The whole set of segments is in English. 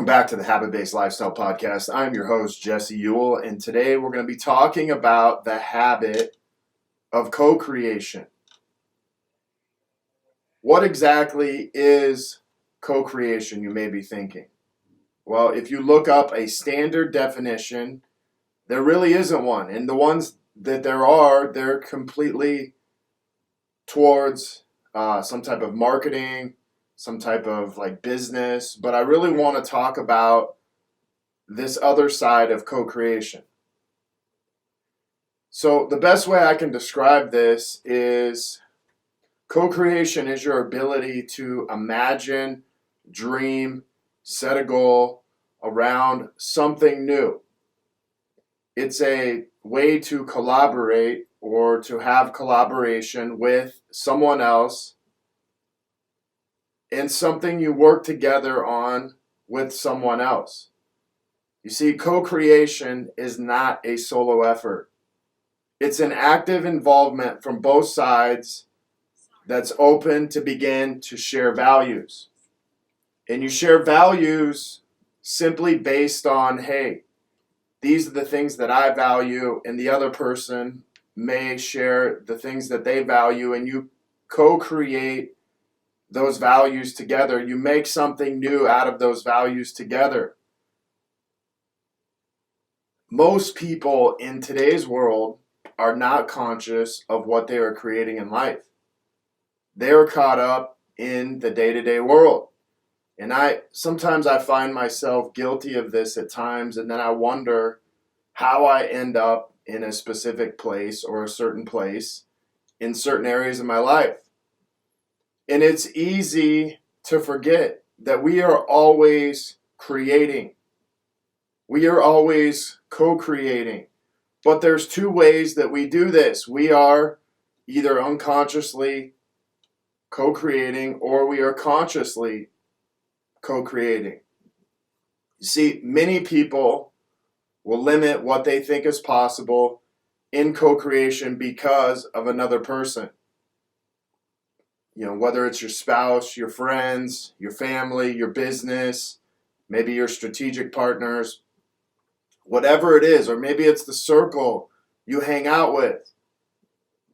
back to the Habit-Based Lifestyle Podcast. I'm your host, Jesse Ewell, and today we're going to be talking about the habit of co-creation. What exactly is co-creation, you may be thinking? Well, if you look up a standard definition, there really isn't one. And the ones that there are, they're completely towards some type of marketing, some type of business, but I really want to talk about this other side of co-creation. So the best way I can describe this is co-creation is your ability to imagine, dream, set a goal around something new. It's a way to collaborate or to have collaboration with someone else and something you work together on with someone else. You see, co-creation is not a solo effort. It's an active involvement from both sides that's open to begin to share values. And you share values simply based on, hey, these are the things that I value, and the other person may share the things that they value, and you co-create those values together. You make something new out of those values together. Most people in today's world are not conscious of what they are creating in life. They are caught up in the day-to-day world. And sometimes I find myself guilty of this at times, and then I wonder how I end up in a specific place or a certain place in certain areas of my life. And it's easy to forget that we are always creating. We are always co-creating. But there's two ways that we do this. We are either unconsciously co-creating or we are consciously co-creating. You see, many people will limit what they think is possible in co-creation because of another person. Whether it's your spouse, your friends, your family, your business, maybe your strategic partners, whatever it is, or maybe it's the circle you hang out with.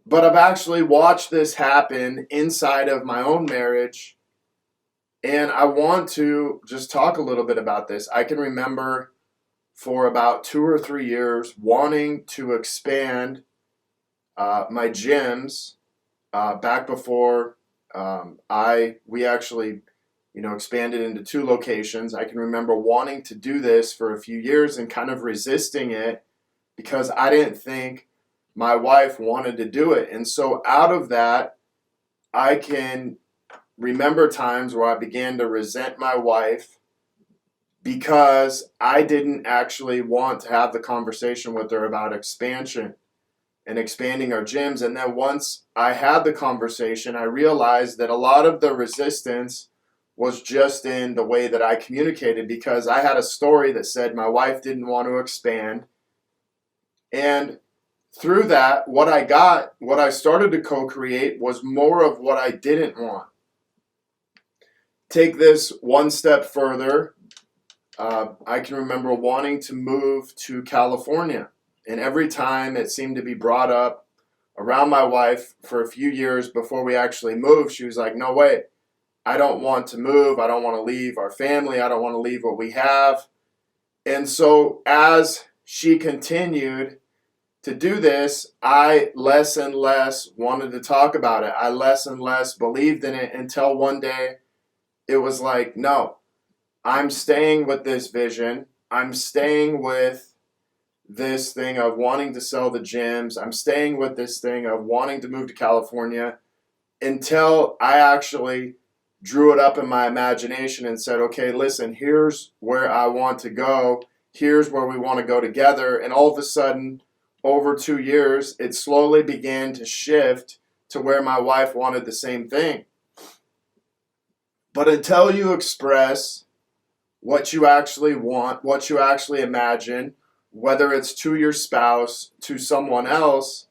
But I've actually watched this happen inside of my own marriage, and I want to just talk a little bit about this. I can remember for about 2 or 3 years wanting to expand my gyms back before we actually expanded into 2 locations. I can remember wanting to do this for a few years and kind of resisting it because I didn't think my wife wanted to do it. And so out of that, I can remember times where I began to resent my wife because I didn't actually want to have the conversation with her about expansion and expanding our gyms. And then once I had the conversation, I realized that a lot of the resistance was just in the way that I communicated, because I had a story that said my wife didn't want to expand. And through that, what I started to co-create was more of what I didn't want. Take this one step further. I can remember wanting to move to California. And every time it seemed to be brought up around my wife for a few years before we actually moved, she was like, no way, I don't want to move. I don't want to leave our family. I don't want to leave what we have. And so as she continued to do this, I less and less wanted to talk about it. I less and less believed in it until one day it was like, no, I'm staying with this vision. I'm staying with this thing of wanting to sell the gyms. I'm staying with this thing of wanting to move to California until I actually drew it up in my imagination and said, okay, listen, here's where I want to go. Here's where we want to go together. And all of a sudden, over 2 years, it slowly began to shift to where my wife wanted the same thing. But until you express what you actually want, what you actually imagine, whether it's to your spouse, to someone else,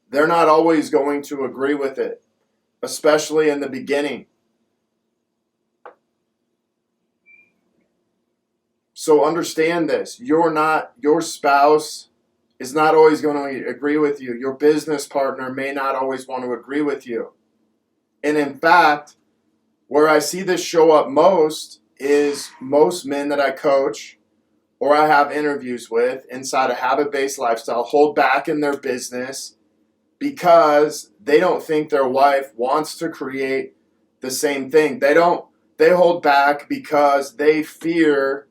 they're not always going to agree with it, especially in the beginning. So understand this. Your spouse is not always going to agree with you. Your business partner may not always want to agree with you. And in fact, where I see this show up most is most men that I coach or I have interviews with inside a habit-based lifestyle hold back in their business because they don't think their wife wants to create the same thing. They hold back because they fear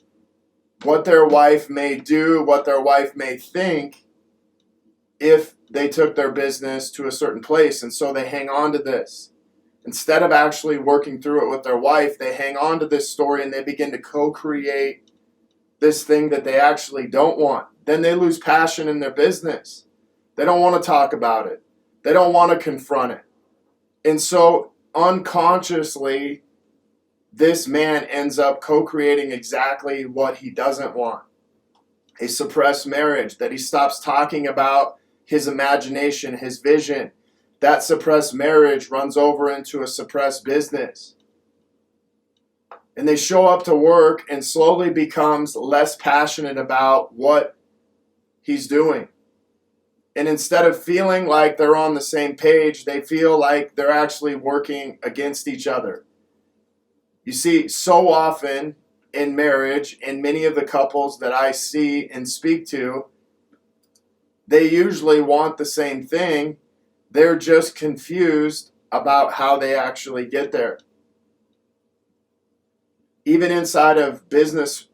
what their wife may do, what their wife may think if they took their business to a certain place. And so they hang on to this. Instead of actually working through it with their wife, they hang on to this story and they begin to co-create this thing that they actually don't want. Then they lose passion in their business. They don't want to talk about it. They don't want to confront it. And so unconsciously, this man ends up co-creating exactly what he doesn't want. A suppressed marriage, that he stops talking about his imagination, his vision. That suppressed marriage runs over into a suppressed business. And they show up to work and slowly becomes less passionate about what he's doing. And instead of feeling like they're on the same page, they feel like they're actually working against each other. You see, so often in marriage, and many of the couples that I see and speak to, they usually want the same thing. They're just confused about how they actually get there. Even inside of business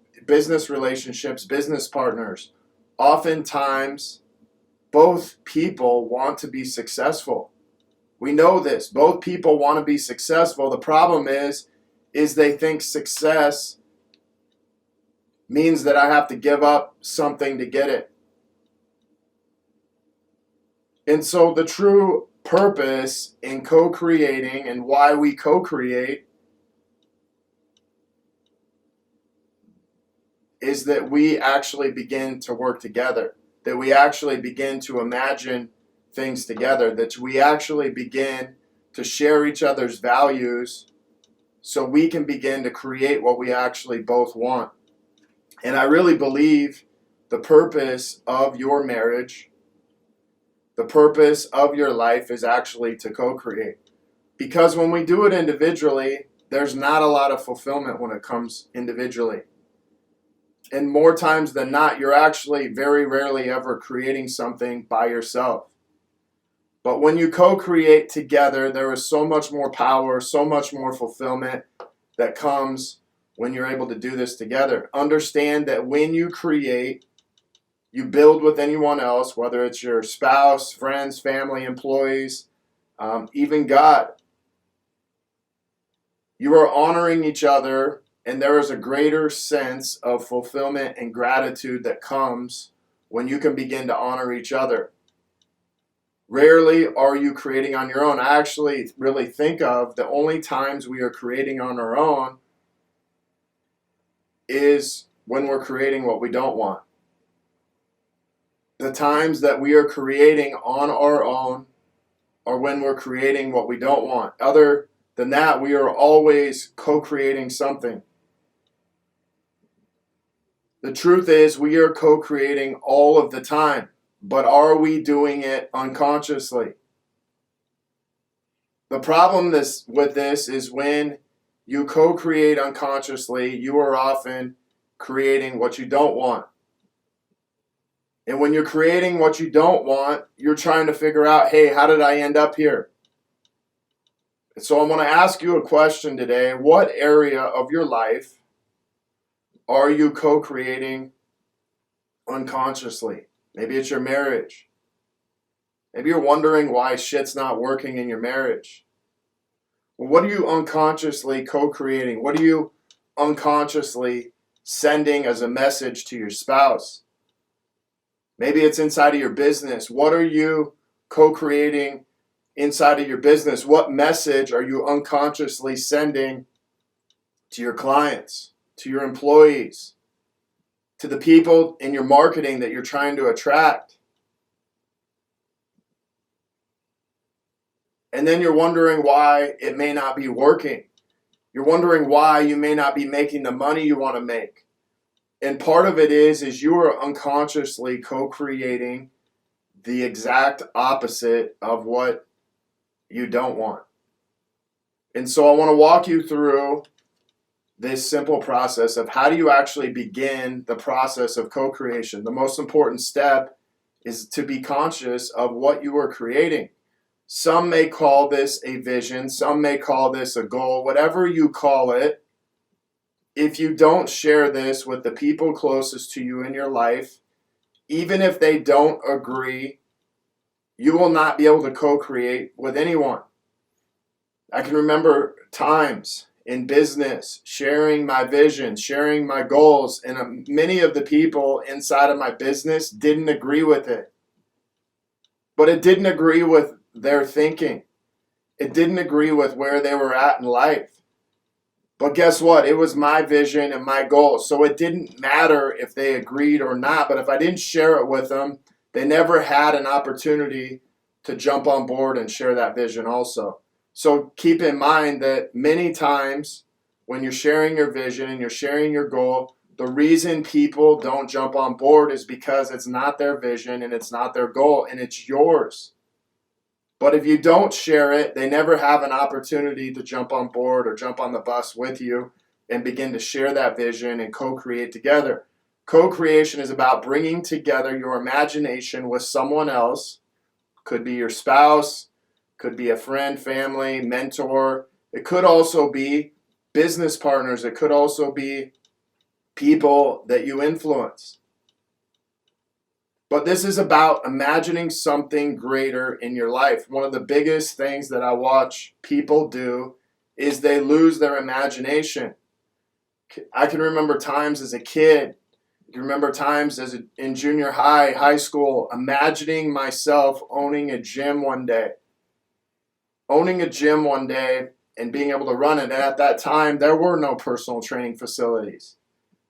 relationships, business partners, oftentimes both people want to be successful. We know this. Both people want to be successful. The problem is they think success means that I have to give up something to get it. And so the true purpose in co-creating and why we co-create is that we actually begin to work together, that we actually begin to imagine things together, that we actually begin to share each other's values so we can begin to create what we actually both want. And I really believe the purpose of your marriage, the purpose of your life is actually to co-create. Because when we do it individually, there's not a lot of fulfillment when it comes individually. And more times than not, you're actually very rarely ever creating something by yourself. But when you co-create together, there is so much more power, so much more fulfillment that comes when you're able to do this together. Understand that when you create, you build with anyone else, whether it's your spouse, friends, family, employees, even God. You are honoring each other, and there is a greater sense of fulfillment and gratitude that comes when you can begin to honor each other. Rarely are you creating on your own. I actually really think of the only times we are creating on our own is when we're creating what we don't want. The times that we are creating on our own are when we're creating what we don't want. Other than that, we are always co-creating something. The truth is, we are co-creating all of the time, but are we doing it unconsciously? The problem with this is when you co-create unconsciously, you are often creating what you don't want. And when you're creating what you don't want, you're trying to figure out, hey, how did I end up here? And so I want to ask you a question today. What area of your life are you co-creating unconsciously? Maybe it's your marriage. Maybe you're wondering why shit's not working in your marriage. Well, what are you unconsciously co-creating? What are you unconsciously sending as a message to your spouse? Maybe it's inside of your business. What are you co-creating inside of your business? What message are you unconsciously sending to your clients, to your employees, to the people in your marketing that you're trying to attract? And then you're wondering why it may not be working. You're wondering why you may not be making the money you want to make. And part of it is you are unconsciously co-creating the exact opposite of what you don't want. And so I want to walk you through this simple process of how do you actually begin the process of co-creation. The most important step is to be conscious of what you are creating. Some may call this a vision, some may call this a goal, whatever you call it. If you don't share this with the people closest to you in your life, even if they don't agree, you will not be able to co-create with anyone. I can remember times in business sharing my vision, sharing my goals, and many of the people inside of my business didn't agree with it. But it didn't agree with their thinking. It didn't agree with where they were at in life. But guess what? It was my vision and my goal. So it didn't matter if they agreed or not. But if I didn't share it with them, they never had an opportunity to jump on board and share that vision also. So keep in mind that many times when you're sharing your vision and you're sharing your goal, the reason people don't jump on board is because it's not their vision and it's not their goal and it's yours. But if you don't share it, they never have an opportunity to jump on board or jump on the bus with you and begin to share that vision and co-create together. Co-creation is about bringing together your imagination with someone else. Could be your spouse, could be a friend, family, mentor. It could also be business partners. It could also be people that you influence. But this is about imagining something greater in your life. One of the biggest things that I watch people do is they lose their imagination. I can remember times as a kid, I can remember times in junior high, high school, imagining myself owning a gym one day. Owning a gym one day and being able to run it. And at that time, there were no personal training facilities.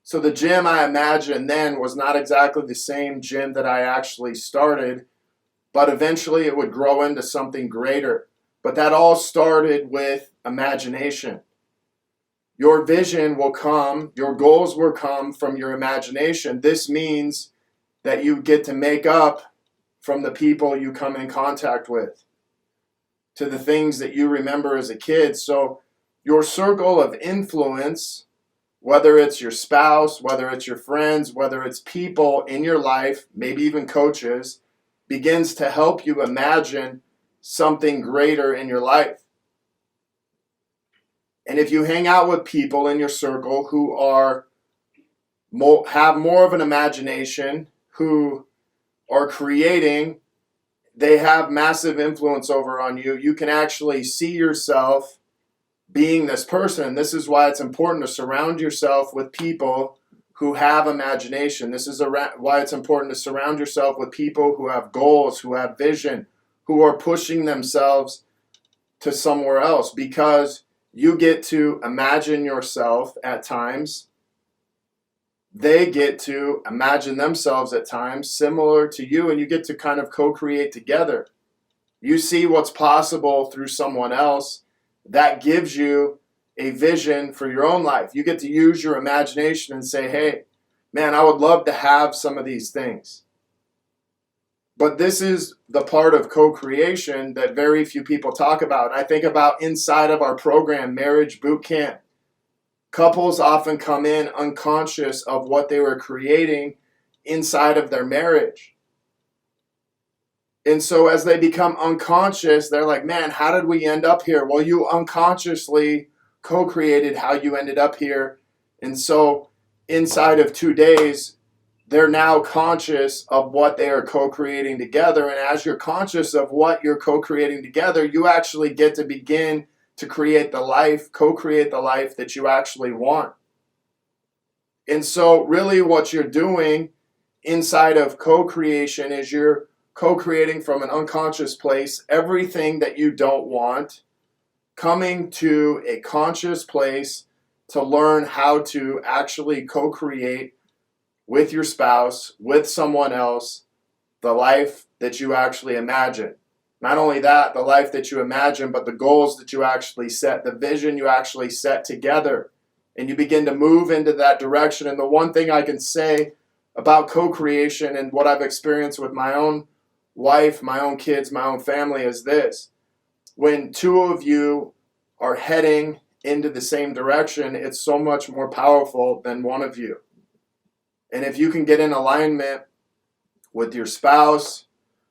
So the gym I imagined then was not exactly the same gym that I actually started, but eventually it would grow into something greater. But that all started with imagination. Your vision will come, your goals will come from your imagination. This means that you get to make up from the people you come in contact with, to the things that you remember as a kid. So your circle of influence, whether it's your spouse, whether it's your friends, whether it's people in your life, maybe even coaches, begins to help you imagine something greater in your life. And if you hang out with people in your circle who have more of an imagination, who are creating, they have massive influence over on you. You can actually see yourself being this person. This is why it's important to surround yourself with people who have imagination. This is why it's important to surround yourself with people who have goals, who have vision, who are pushing themselves to somewhere else, because you get to imagine yourself at times. They get to imagine themselves at times similar to you, and you get to kind of co-create together. You see what's possible through someone else. That gives you a vision for your own life. You get to use your imagination and say, hey, man, I would love to have some of these things. But this is the part of co-creation that very few people talk about. I think about inside of our program, Marriage Boot Camp. Couples often come in unconscious of what they were creating inside of their marriage. And so as they become unconscious, they're like, man, how did we end up here? Well, you unconsciously co-created how you ended up here. And so inside of 2 days, they're now conscious of what they are co-creating together. And as you're conscious of what you're co-creating together, you actually get to begin to create the life, co-create the life that you actually want. And so really what you're doing inside of co-creation is you're co-creating from an unconscious place everything that you don't want, coming to a conscious place to learn how to actually co-create with your spouse, with someone else, the life that you actually imagine. Not only that, the life that you imagine, but the goals that you actually set, the vision you actually set together. and you begin to move into that direction. And the one thing I can say about co-creation and what I've experienced with my own wife, my own kids, my own family is this. When two of you are heading into the same direction, it's so much more powerful than one of you. And if you can get in alignment with your spouse,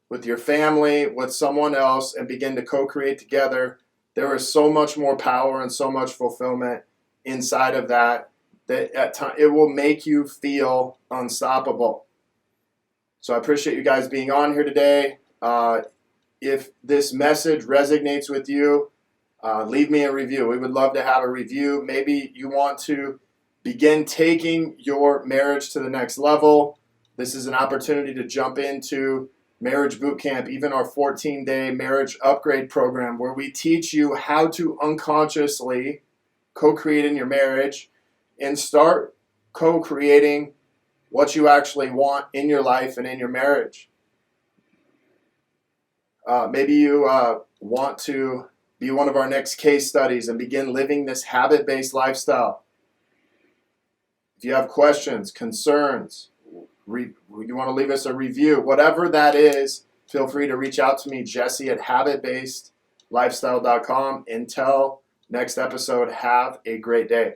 with your family, with someone else, and begin to co-create together, there is so much more power and so much fulfillment inside of that at time it will make you feel unstoppable. So I appreciate you guys being on here today. If this message resonates with you, leave me a review. We would love to have a review. Maybe you want to begin taking your marriage to the next level. This is an opportunity to jump into Marriage Boot Camp, even our 14-day marriage upgrade program, where we teach you how to unconsciously co-create in your marriage and start co-creating what you actually want in your life and in your marriage. Maybe you want to be one of our next case studies and begin living this habit-based lifestyle. If you have questions, concerns, you want to leave us a review, whatever that is, feel free to reach out to me, Jesse at habitbasedlifestyle.com. Until next episode, have a great day.